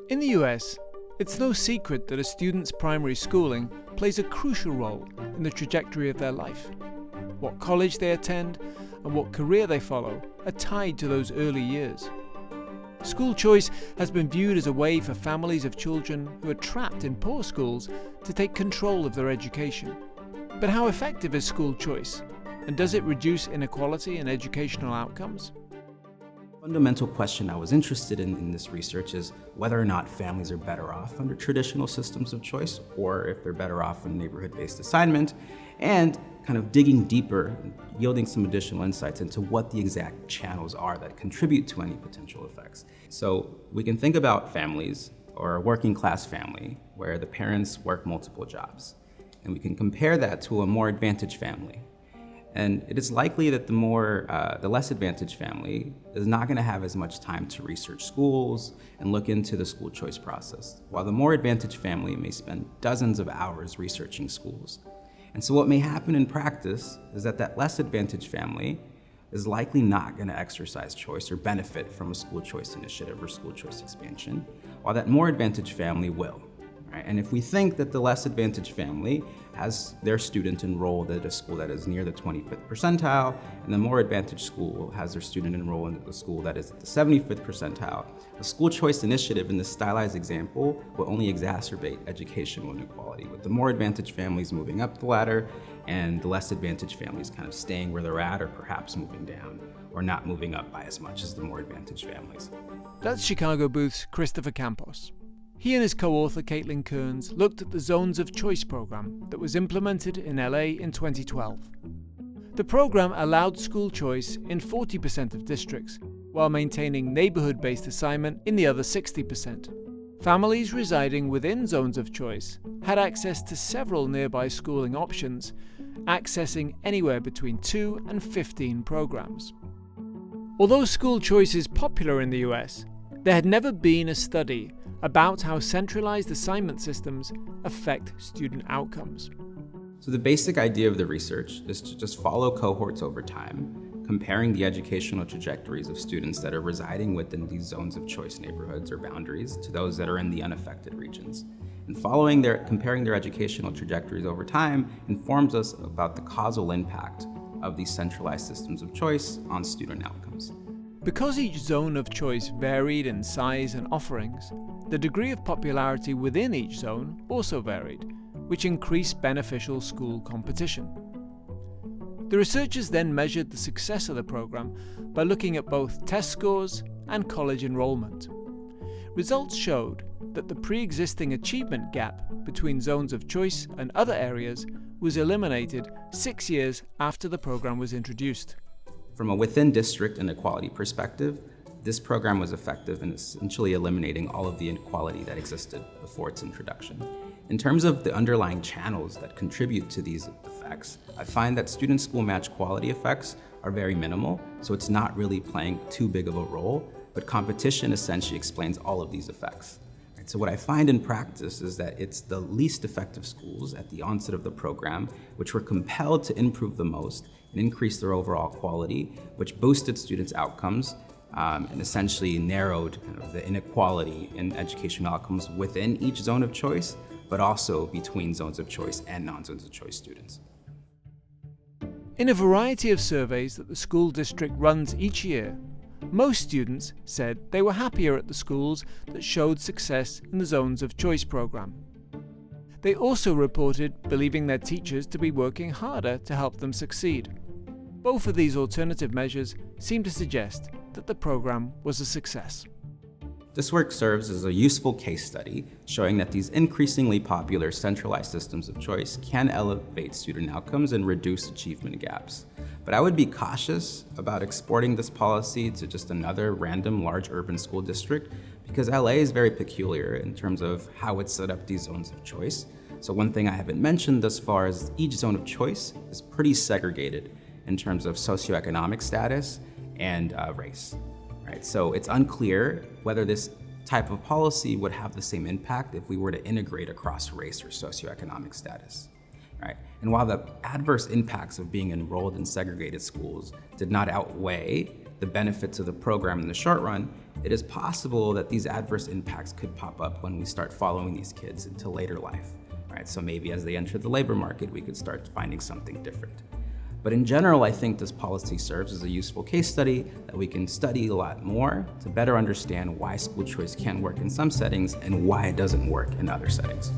In the US, it's no secret that a student's primary schooling plays a crucial role in the trajectory of their life. What college they attend and what career they follow are tied to those early years. School choice has been viewed as a way for families of children who are trapped in poor schools to take control of their education. But how effective is school choice? And does it reduce inequality in educational outcomes? Fundamental question I was interested in this research is whether or not families are better off under traditional systems of choice or if they're better off in neighborhood-based assignment, and kind of digging deeper, yielding some additional insights into what the exact channels are that contribute to any potential effects. So we can think about families or a working class family where the parents work multiple jobs, and we can compare that to a more advantaged family. And it is likely that the less advantaged family is not going to have as much time to research schools and look into the school choice process, while the more advantaged family may spend dozens of hours researching schools. And so what may happen in practice is that less advantaged family is likely not going to exercise choice or benefit from a school choice initiative or school choice expansion, while that more advantaged family will. Right? And if we think that the less advantaged family has their student enrolled at a school that is near the 25th percentile, and the more advantaged school has their student enrolled at a school that is at the 75th percentile, a school choice initiative in this stylized example will only exacerbate educational inequality, with the more advantaged families moving up the ladder and the less advantaged families kind of staying where they're at or perhaps moving down or not moving up by as much as the more advantaged families. That's Chicago Booth's Christopher Campos. He and his co-author Caitlin Kearns looked at the Zones of Choice program that was implemented in LA in 2012. The program allowed school choice in 40% of districts, while maintaining neighborhood-based assignment in the other 60%. Families residing within Zones of Choice had access to several nearby schooling options, accessing anywhere between 2 and 15 programs. Although school choice is popular in the US, there had never been a study about how centralized assignment systems affect student outcomes. So the basic idea of the research is to just follow cohorts over time, comparing the educational trajectories of students that are residing within these zones of choice neighborhoods or boundaries to those that are in the unaffected regions. And comparing their educational trajectories over time informs us about the causal impact of these centralized systems of choice on student outcomes. Because each zone of choice varied in size and offerings, the degree of popularity within each zone also varied, which increased beneficial school competition. The researchers then measured the success of the program by looking at both test scores and college enrollment. Results showed that the pre-existing achievement gap between zones of choice and other areas was eliminated 6 years after the program was introduced. From a within-district inequality perspective, this program was effective in essentially eliminating all of the inequality that existed before its introduction. In terms of the underlying channels that contribute to these effects, I find that student school match quality effects are very minimal, so it's not really playing too big of a role, but competition essentially explains all of these effects. So what I find in practice is that it's the least effective schools at the onset of the program which were compelled to improve the most and increase their overall quality, which boosted students' outcomes and essentially narrowed kind of the inequality in educational outcomes within each zone of choice, but also between zones of choice and non-zones of choice students. In a variety of surveys that the school district runs each year, most students said they were happier at the schools that showed success in the Zones of Choice program. They also reported believing their teachers to be working harder to help them succeed. Both of these alternative measures seem to suggest that the program was a success. This work serves as a useful case study showing that these increasingly popular centralized systems of choice can elevate student outcomes and reduce achievement gaps. But I would be cautious about exporting this policy to just another random large urban school district because LA is very peculiar in terms of how it set up these zones of choice. So one thing I haven't mentioned thus far is each zone of choice is pretty segregated in terms of socioeconomic status and race. Right? So it's unclear whether this type of policy would have the same impact if we were to integrate across race or socioeconomic status. Right? And while the adverse impacts of being enrolled in segregated schools did not outweigh the benefits of the program in the short run, it is possible that these adverse impacts could pop up when we start following these kids into later life, right? So maybe as they enter the labor market, we could start finding something different. But in general, I think this policy serves as a useful case study that we can study a lot more to better understand why school choice can work in some settings and why it doesn't work in other settings.